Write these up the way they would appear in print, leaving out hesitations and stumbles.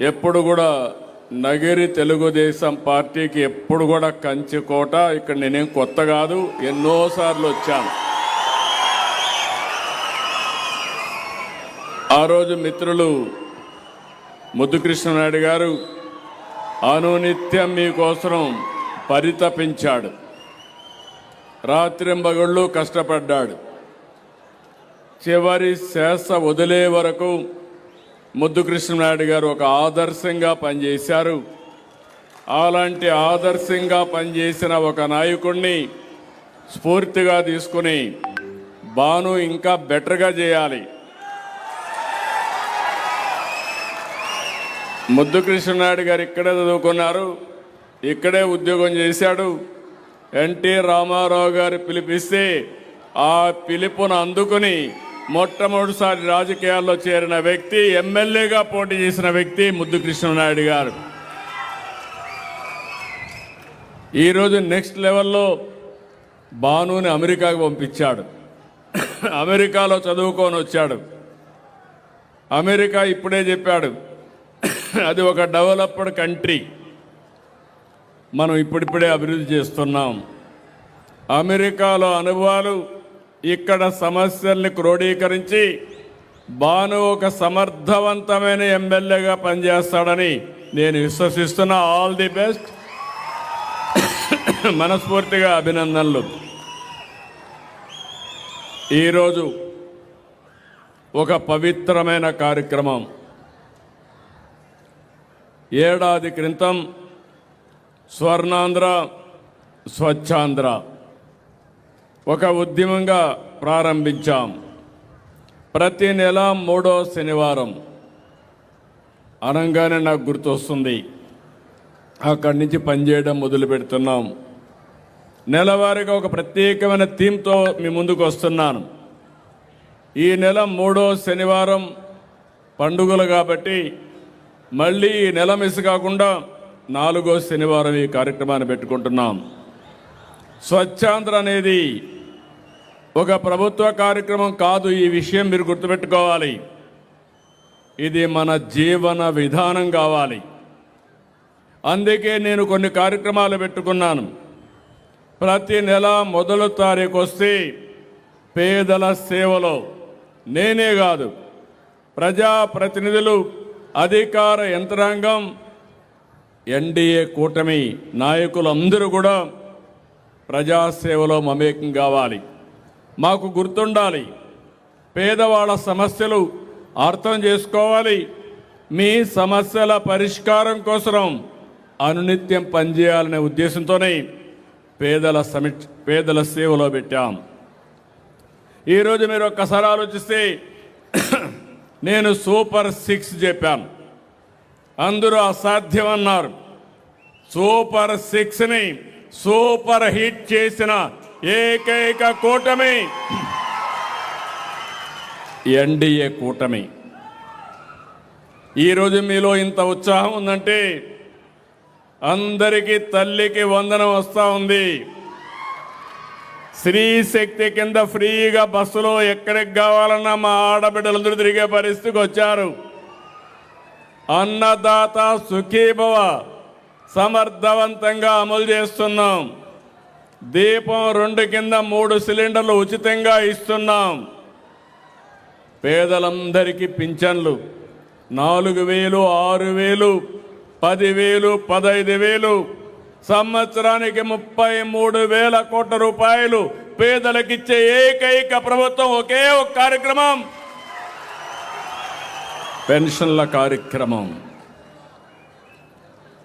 ఎప్పుడు కూడా నగిరి తెలుగుదేశం పార్టీకి ఎప్పుడు కూడా కంచుకోట. ఇక్కడ నేనేం కొత్త కాదు, ఎన్నోసార్లు వచ్చాను. ఆ రోజు మిత్రులు ముద్దుకృష్ణనాయుడు గారు అనునిత్యం మీకోసం పరితపించాడు, రాత్రింబగళ్ళు కష్టపడ్డాడు. చివరి శ్వాస వదిలే వరకు ముద్దుకృష్ణనాయుడు గారు ఒక ఆదర్శంగా పనిచేశారు. అలాంటి ఆదర్శంగా పనిచేసిన ఒక నాయకుడిని స్ఫూర్తిగా తీసుకుని బాను ఇంకా బెటర్గా చేయాలి. ముద్దుకృష్ణనాయుడు గారు ఇక్కడే చదువుకున్నారు, ఇక్కడే ఉద్యోగం చేశాడు. ఎన్టీ రామారావు గారు పిలిపిస్తే ఆ పిలుపును అందుకుని మొట్టమొదటిసారి రాజకీయాల్లో చేరిన వ్యక్తి, ఎమ్మెల్యేగా పోటీ చేసిన వ్యక్తి ముద్దుకృష్ణనాయుడు గారు. ఈరోజు నెక్స్ట్ లెవెల్లో బానుని అమెరికాకు పంపించాడు. అమెరికాలో చదువుకొని వచ్చాడు. అమెరికా ఇప్పుడే చెప్పాడు, అది ఒక డెవలప్డ్ కంట్రీ, మనం ఇప్పుడిప్పుడే అభివృద్ధి చేస్తున్నాం. అమెరికాలో అనుభవాలు ఇక్కడ సమస్యల్ని క్రోడీకరించి బాను ఒక సమర్థవంతమైన ఎమ్మెల్యేగా పనిచేస్తాడని నేను విశ్వసిస్తున్నా. ఆల్ ది బెస్ట్, మనస్ఫూర్తిగా అభినందనలు. ఈరోజు ఒక పవిత్రమైన కార్యక్రమం. ఏడాది క్రితం స్వర్ణాంధ్ర స్వచ్ఛాంధ్ర ఒక ఉద్యమంగా ప్రారంభించాం. ప్రతి నెల 3వ శనివారం అనగానే నాకు గుర్తొస్తుంది, అక్కడి నుంచి పనిచేయడం మొదలు పెడుతున్నాం. నెలవారీగా ఒక ప్రత్యేకమైన థీమ్తో మీ ముందుకు వస్తున్నాను. ఈ నెల 3వ శనివారం పండుగలు కాబట్టి మళ్ళీ ఈ నెల మిస్ కాకుండా 4వ శనివారం ఈ కార్యక్రమాన్ని పెట్టుకుంటున్నాం. స్వచ్ఛాంధ్ర అనేది ఒక ప్రభుత్వ కార్యక్రమం కాదు, ఈ విషయం మీరు గుర్తుపెట్టుకోవాలి. ఇది మన జీవన విధానం కావాలి. అందుకే నేను కొన్ని కార్యక్రమాలు పెట్టుకున్నాను. ప్రతి నెల మొదటి తారీఖు వస్తే పేదల సేవలో నేనే కాదు, ప్రజాప్రతినిధులు, అధికార యంత్రాంగం, ఎన్డీఏ కూటమి నాయకులందరూ కూడా ప్రజాసేవలో మమేకం కావాలి. మాకు గుర్తుండాలి, పేదవాళ్ళ సమస్యలు అర్థం చేసుకోవాలి. మీ సమస్యల పరిష్కారం కోసం అనునిత్యం పనిచేయాలనే ఉద్దేశంతోనే పేదల సేవలో పెట్టాం. ఈరోజు మీరు ఒక్కసారి ఆలోచిస్తే నేను సూపర్ 6 చెప్పాను, అందరూ అసాధ్యమన్నారు. సూపర్ 6ని సూపర్ హిట్ చేసిన ఏకైక కూటమి ఎన్డీఏ కూటమి. ఈరోజు మీలో ఇంత ఉత్సాహం ఉందంటే అందరికీ తల్లికి వందనం వస్తూ ఉంది. స్త్రీ శక్తి కింద ఫ్రీగా బస్సులో ఎక్కడికి కావాలన్నా మా ఆడబిడ్డలందరూ తిరిగే పరిస్థితికి వచ్చారు. అన్నదాత సుఖీభవ సమర్థవంతంగా అమలు చేస్తున్నాం. దీపం 2 కింద 3 సిలిండర్లు ఉచితంగా ఇస్తున్నాం. పేదలందరికీ పింఛన్లు 4,000, 6,000, 10,000, 15,000, సంవత్సరానికి 33,000 కోట్ల రూపాయలు పేదలకిచ్చే ఏకైక ప్రభుత్వం ఒకే ఒక కార్యక్రమం, పెన్షన్ల కార్యక్రమం.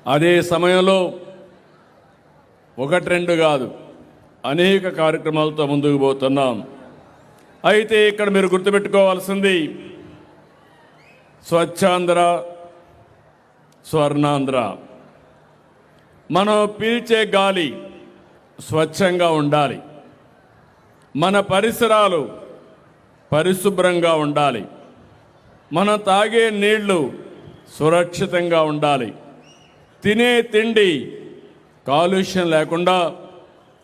అదే సమయంలో 1-2 కాదు, అనేక కార్యక్రమాలతో ముందుకు పోతున్నాం. అయితే ఇక్కడ మీరు గుర్తుపెట్టుకోవాల్సింది, స్వచ్ఛాంధ్ర స్వర్ణాంధ్ర. మనం పీల్చే గాలి స్వచ్ఛంగా ఉండాలి, మన పరిసరాలు పరిశుభ్రంగా ఉండాలి, మనం తాగే నీళ్లు సురక్షితంగా ఉండాలి, తినే తిండి కాలుష్యం లేకుండా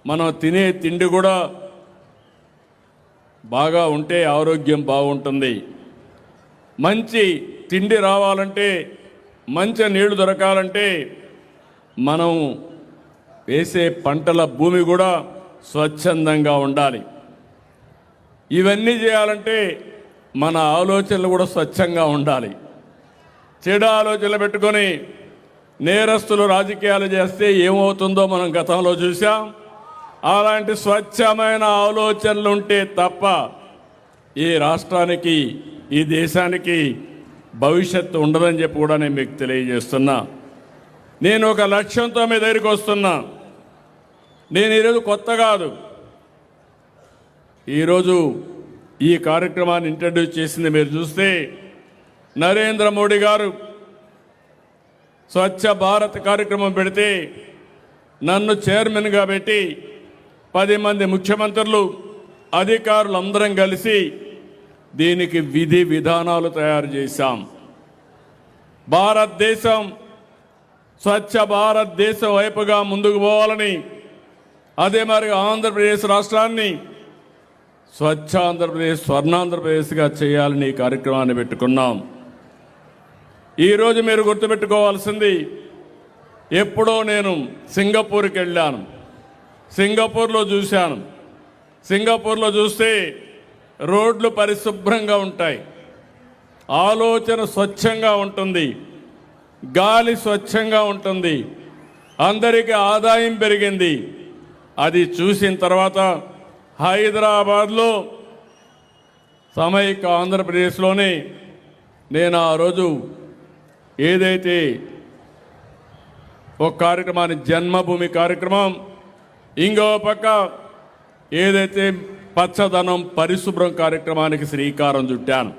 మనం తినే తిండి కూడా బాగా ఉంటే ఆరోగ్యం బాగుంటుంది. మంచి తిండి రావాలంటే మంచి నీళ్లు దొరకాలంటే మనం వేసే పంటల భూమి కూడా స్వచ్ఛందంగా ఉండాలి. ఇవన్నీ చేయాలంటే మన ఆలోచనలు కూడా స్వచ్ఛంగా ఉండాలి. చెడు ఆలోచనలు పెట్టుకొని నేరస్తులు రాజకీయాలు చేస్తే ఏమవుతుందో మనం గతంలో చూసాం. అలాంటి స్వచ్ఛమైన ఆలోచనలు ఉంటే తప్ప ఈ రాష్ట్రానికి ఈ దేశానికి భవిష్యత్తు ఉండదని చెప్పి కూడా నేను మీకు తెలియజేస్తున్నా. నేను ఒక లక్ష్యంతో మీ దగ్గరికి వస్తున్నా. నేను ఈరోజు కొత్త కాదు. ఈరోజు ఈ కార్యక్రమాన్ని ఇంట్రడ్యూస్ చేసింది మీరు చూస్తే నరేంద్ర మోడీ గారు స్వచ్ఛ భారత్ కార్యక్రమం పెడితే నన్ను చైర్మన్గా పెట్టి 10 మంది ముఖ్యమంత్రులు అధికారులు అందరం కలిసి దీనికి విధి విధానాలు తయారు చేశాం. భారతదేశం స్వచ్ఛ భారతదేశం వైపుగా ముందుకు పోవాలని, అదే మరి ఆంధ్రప్రదేశ్ రాష్ట్రాన్ని స్వచ్ఛ ఆంధ్రప్రదేశ్ స్వర్ణాంధ్రప్రదేశ్గా చేయాలని ఈ కార్యక్రమాన్ని పెట్టుకున్నాం. ఈరోజు మీరు గుర్తుపెట్టుకోవాల్సింది, ఎప్పుడో నేను సింగపూర్కి వెళ్ళాను. సింగపూర్లో చూశాను. సింగపూర్లో చూస్తే రోడ్లు పరిశుభ్రంగా ఉంటాయి, ఆలోచన స్వచ్ఛంగా ఉంటుంది, గాలి స్వచ్ఛంగా ఉంటుంది, అందరికీ ఆదాయం పెరిగింది. అది చూసిన తర్వాత హైదరాబాద్లో సమైక్య ఆంధ్రప్రదేశ్లోనే నేను ఆ రోజు ఏదైతే ఒక కార్యక్రమాన్ని జన్మభూమి కార్యక్రమం, ఇంకో పక్క ఏదైతే పచ్చదనం పరిశుభ్రం కార్యక్రమానికి శ్రీకారం చుట్టాను.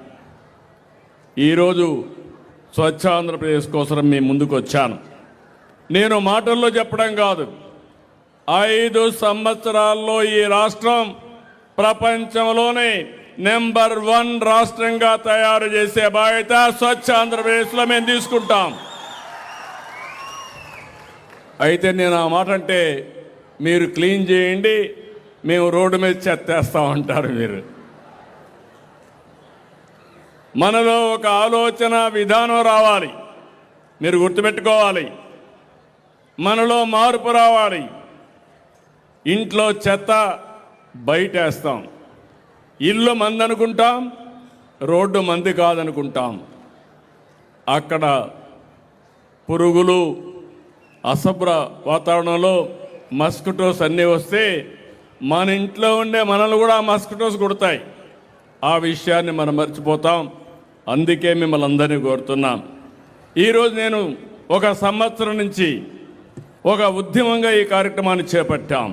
ఈరోజు స్వచ్ఛ ఆంధ్రప్రదేశ్ కోసం మీ ముందుకు వచ్చాను. నేను మాటల్లో చెప్పడం కాదు, 5 సంవత్సరాల్లో ఈ రాష్ట్రం ప్రపంచంలోనే నెంబర్ 1 రాష్ట్రంగా తయారు చేసే బాధ్యత స్వచ్ఛ ఆంధ్రప్రదేశ్లో మేము తీసుకుంటాం. అయితే నేను ఆ మాట అంటే మీరు క్లీన్ చేయండి, మేము రోడ్డు మీద చెత్తేస్తామంటారు. మీరు మనలో ఒక ఆలోచన విధానం రావాలి. మీరు గుర్తుపెట్టుకోవాలి, మనలో మార్పు రావాలి. ఇంట్లో చెత్త బయటేస్తాం, ఇల్లు మంది అనుకుంటాం, రోడ్డు మంది కాదనుకుంటాం. అక్కడ పురుగులు, అశుభ్ర వాతావరణంలో మస్కిటోస్ అన్నీ వస్తే మన ఇంట్లో ఉండే మనల్ని కూడా మస్కిటోస్ కొడతాయి. ఆ విషయాన్ని మనం మర్చిపోతాం. అందుకే మిమ్మల్ని అందరినీ కోరుతున్నాం. ఈరోజు నేను ఒక సంవత్సరం నుంచి ఒక ఉద్యమంగా ఈ కార్యక్రమాన్ని చేపట్టాం.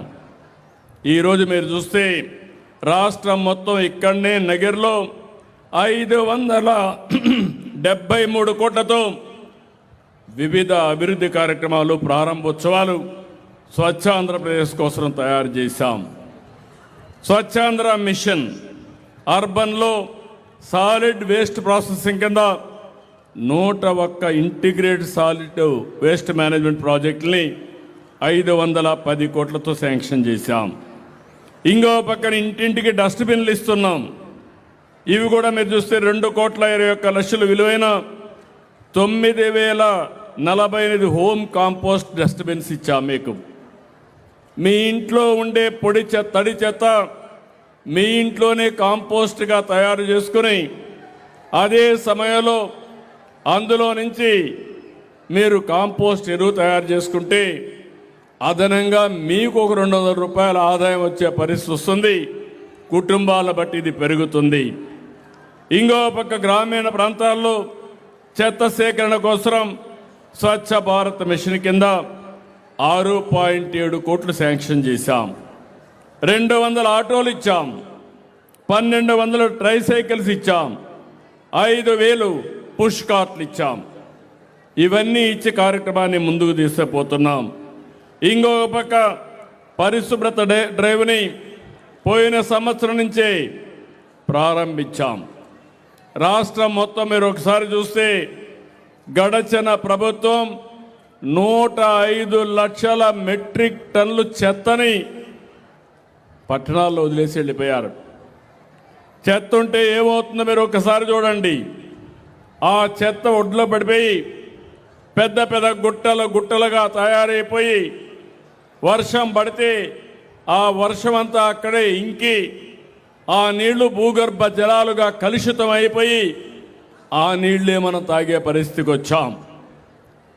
ఈరోజు మీరు చూస్తే రాష్ట్రం మొత్తం ఇక్కడనే నగర్లో 573 కోట్లతో వివిధ అభివృద్ధి కార్యక్రమాలు, ప్రారంభోత్సవాలు స్వచ్ఛ ఆంధ్రప్రదేశ్ కోసం తయారు చేశాం. స్వచ్ఛాంధ్ర మిషన్ అర్బన్లో సాలిడ్ వేస్ట్ ప్రాసెసింగ్ కింద 101 ఇంటిగ్రేటెడ్ సాలిడ్ వేస్ట్ మేనేజ్మెంట్ ప్రాజెక్టుని 510 కోట్లతో శాంక్షన్ చేశాం. ఇంకో పక్కన ఇంటింటికి డస్ట్బిన్లు ఇస్తున్నాం. ఇవి కూడా మీరు చూస్తే 2,21,00,000 విలువైన 9,048 హోమ్ కాంపోస్ట్ డస్ట్బిన్స్ ఇచ్చాం. మీకు మీ ఇంట్లో ఉండే పొడి చెత్త, తడి చెత్త మీ ఇంట్లోనే కాంపోస్ట్గా తయారు చేసుకుని అదే సమయంలో అందులో నుంచి మీరు కాంపోస్ట్ ఎరువు తయారు చేసుకుంటే అదనంగా మీకు ఒక 200 రూపాయల ఆదాయం వచ్చే పరిస్థితి వస్తుంది. కుటుంబాల బట్టి ఇది పెరుగుతుంది. ఇంకో పక్క గ్రామీణ ప్రాంతాల్లో చెత్త సేకరణ కోసం స్వచ్ఛ భారత్ మిషన్ కింద 6.7 కోట్లు శాంక్షన్ చేశాం. 200 ఆటోలు ఇచ్చాం, 1,200 ట్రైసైకిల్స్ ఇచ్చాం, 5,000 పుష్ కార్ట్లు ఇచ్చాం. ఇవన్నీ ఇచ్చి కార్యక్రమాన్ని ముందుకు తీసుకుపోతున్నాం. ఇంకో పక్క పరిశుభ్రత డ్రైవ్ని పోయిన సంవత్సరం నుంచే ప్రారంభించాం. రాష్ట్రం మొత్తం మీరు ఒకసారి చూస్తే గడచిన ప్రభుత్వం 105 లక్షల మెట్రిక్ టన్నులు చెత్తని పట్టణాల్లో వదిలేసి వెళ్ళిపోయారు. చెత్త ఉంటే ఏమవుతుందో మీరు ఒకసారి చూడండి. ఆ చెత్త ఒడ్లో పడిపోయి పెద్ద పెద్ద గుట్టలుగా తయారైపోయి వర్షం పడితే ఆ వర్షం అంతా అక్కడే ఇంకి ఆ నీళ్లు భూగర్భ జలాలుగా కలుషితం అయిపోయి ఆ నీళ్లే మనం తాగే పరిస్థితికి వచ్చాం.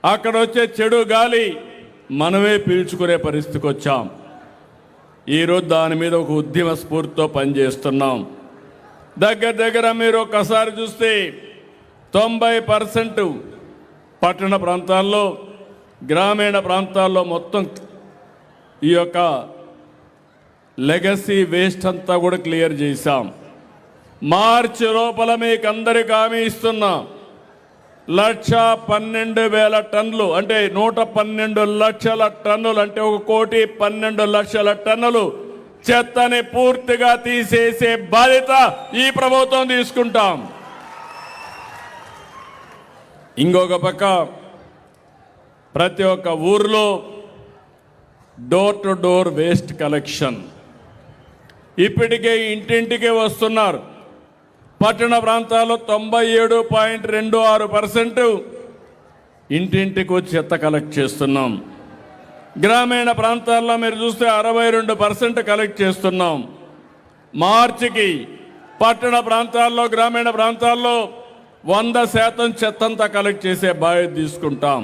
అక్కడ వచ్చే చెడు గాలి మనమే పీల్చుకునే పరిస్థితికి వచ్చాం. ఈరోజు దాని మీద ఒక ఉద్యమ స్ఫూర్తితో పనిచేస్తున్నాం. దగ్గర మీరు ఒకసారి చూస్తే 90% పట్టణ ప్రాంతాల్లో, గ్రామీణ ప్రాంతాల్లో మొత్తం ఈ యొక్క లెగసీ వేస్ట్ అంతా కూడా క్లియర్ చేశాం. మార్చి లోపల మీకు అందరికి హామీ ఇస్తున్నా, 1,12,000 టన్నులు అంటే 112 లక్షల టన్నులు అంటే 1,12,00,000 టన్నులు చెత్తని పూర్తిగా తీసేసే బాధ్యత ఈ ప్రభుత్వం తీసుకుంటాం. ఇంకొక పక్క ప్రతి ఒక్క ఊర్లో door to door waste collection ఇప్పటికే ఇంటింటికే వస్తున్నారు. పట్టణ ప్రాంతాల్లో 97.26% ఇంటింటికి వచ్చి చెత్త కలెక్ట్ చేస్తున్నాం. గ్రామీణ ప్రాంతాల్లో మీరు చూస్తే 62% కలెక్ట్ చేస్తున్నాం. మార్చికి పట్టణ ప్రాంతాల్లో, గ్రామీణ ప్రాంతాల్లో 100% చెత్తంతా కలెక్ట్ చేసే బాధ్యత తీసుకుంటాం.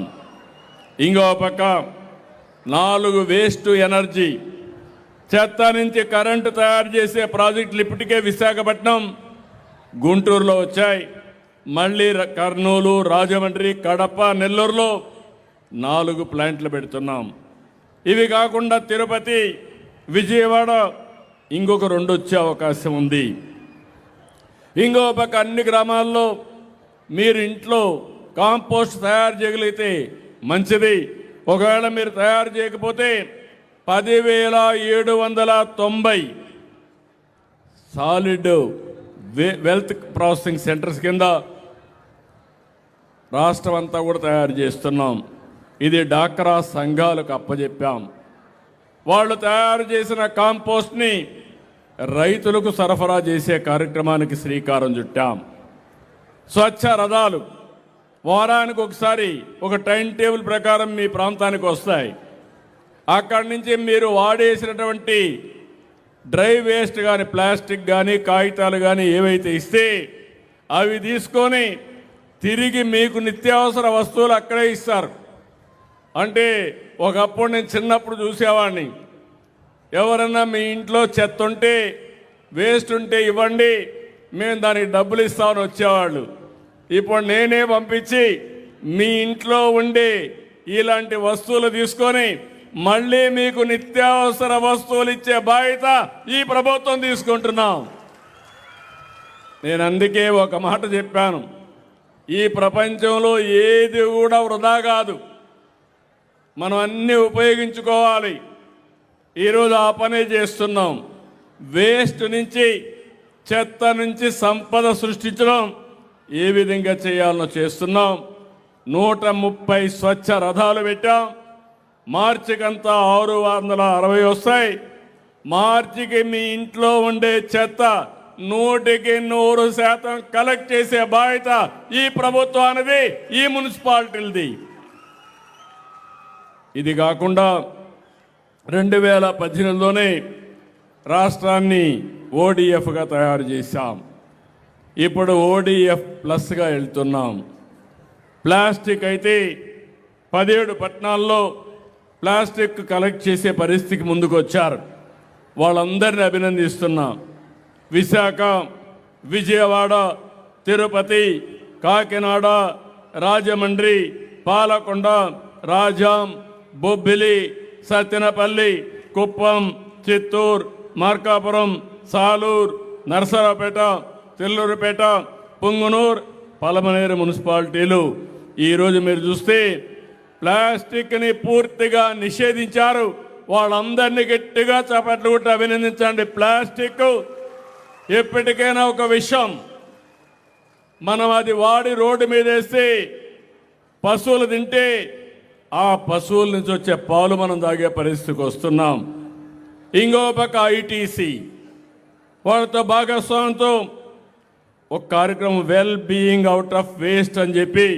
ఇంకో పక్క 4 వేస్ట్ ఎనర్జీ చెత్త నుంచి కరెంటు తయారు చేసే ప్రాజెక్టులు ఇప్పటికే విశాఖపట్నం, గుంటూరులో వచ్చాయి. మళ్ళీ కర్నూలు, రాజమండ్రి, కడప, నెల్లూరులో 4 ప్లాంట్లు పెడుతున్నాం. ఇవి కాకుండా తిరుపతి, విజయవాడ ఇంకొక 2 వచ్చే అవకాశం ఉంది. ఇంకో పక్క అన్ని గ్రామాల్లో మీరు ఇంట్లో కాంపోస్ట్ తయారు చేయగలిగితే మంచిది. ఒకవేళ మీరు తయారు చేయకపోతే 10,790 సాలిడ్ వెల్త్ ప్రాసెసింగ్ సెంటర్స్ కింద రాష్ట్రం అంతా కూడా తయారు చేస్తున్నాం. ఇది డాక్రా సంఘాలకు అప్పచెప్పాం. వాళ్ళు తయారు చేసిన కాంపోస్ట్ని రైతులకు సరఫరా చేసే కార్యక్రమానికి శ్రీకారం చుట్టాం. స్వచ్ఛ రథాలు వారానికి ఒకసారి ఒక టైం టేబుల్ ప్రకారం మీ ప్రాంతానికి వస్తాయి. అక్కడి నుంచి మీరు వాడేసినటువంటి డ్రై వేస్ట్ కానీ, ప్లాస్టిక్ కానీ, కాగితాలు కానీ ఏవైతే ఇస్తే అవి తీసుకొని తిరిగి మీకు నిత్యావసర వస్తువులు అక్కడే ఇస్తారు. అంటే ఒకప్పుడు నేను చిన్నప్పుడు చూసేవాడిని, ఎవరన్నా మీ ఇంట్లో చెత్త ఉంటే, వేస్ట్ ఉంటే ఇవ్వండి, మేము దానికి డబ్బులు ఇస్తామని వచ్చేవాళ్ళు. ఇప్పుడు నేనే పంపించి మీ ఇంట్లో ఉండే ఇలాంటి వస్తువులు తీసుకొని మళ్ళీ మీకు నిత్యావసర వస్తువులు ఇచ్చే బాధ్యత ఈ ప్రభుత్వం తీసుకుంటున్నాం. నేను అందుకే ఒక మాట చెప్పాను, ఈ ప్రపంచంలో ఏది కూడా వృధా కాదు, మనం అన్నీ ఉపయోగించుకోవాలి. ఈరోజు ఆ పనే చేస్తున్నాం. వేస్ట్ నుంచి, చెత్త నుంచి సంపద సృష్టించడం ఏ విధంగా చేయాలనో చేస్తున్నాం. 130 స్వచ్ఛ రథాలు పెట్టాం. మార్చికంతా 660 వస్తాయి. మార్చికి మీ ఇంట్లో ఉండే చెత్త 100% కలెక్ట్ చేసే బాధ్యత ఈ ప్రభుత్వానిది, ఈ మున్సిపాలిటీలది. ఇది కాకుండా 2018లోనే రాష్ట్రాన్ని ఓడిఎఫ్గా తయారు చేశాం. ఇప్పుడు ఓడిఎఫ్ ప్లస్గా వెళ్తున్నాం. ప్లాస్టిక్ అయితే 17 పట్టణాల్లో ప్లాస్టిక్ కలెక్ట్ చేసే పరిస్థితికి ముందుకు వచ్చారు. వాళ్ళందరినీ అభినందిస్తున్నాం. విశాఖ, విజయవాడ, తిరుపతి, కాకినాడ, రాజమండ్రి, పాలకొండ, రాజాం, బొబ్బిలి, సత్తెనపల్లి, కుప్పం, చిత్తూరు, మార్కాపురం, సాలూరు, నరసరావుపేట, తెల్లూరుపేట, పుంగనూరు, పలమనేరు మున్సిపాలిటీలు ఈరోజు మీరు చూస్తే ప్లాస్టిక్ని పూర్తిగా నిషేధించారు. వాళ్ళందరినీ గట్టిగా చప్పట్లు కొట్టి అభినందించండి. ప్లాస్టిక్ ఎప్పటికైనా ఒక విషయం, మనం అది వాడి రోడ్డు మీద వేస్తే పశువులు తింటే ఆ పశువుల నుంచి వచ్చే పాలు మనం తాగే పరిస్థితికి వస్తున్నాం. ఇంకో పక్క ఐటీసీ వాళ్ళతో భాగస్వామ్యంతో ఒక కార్యక్రమం well being out of waste అని చెప్పి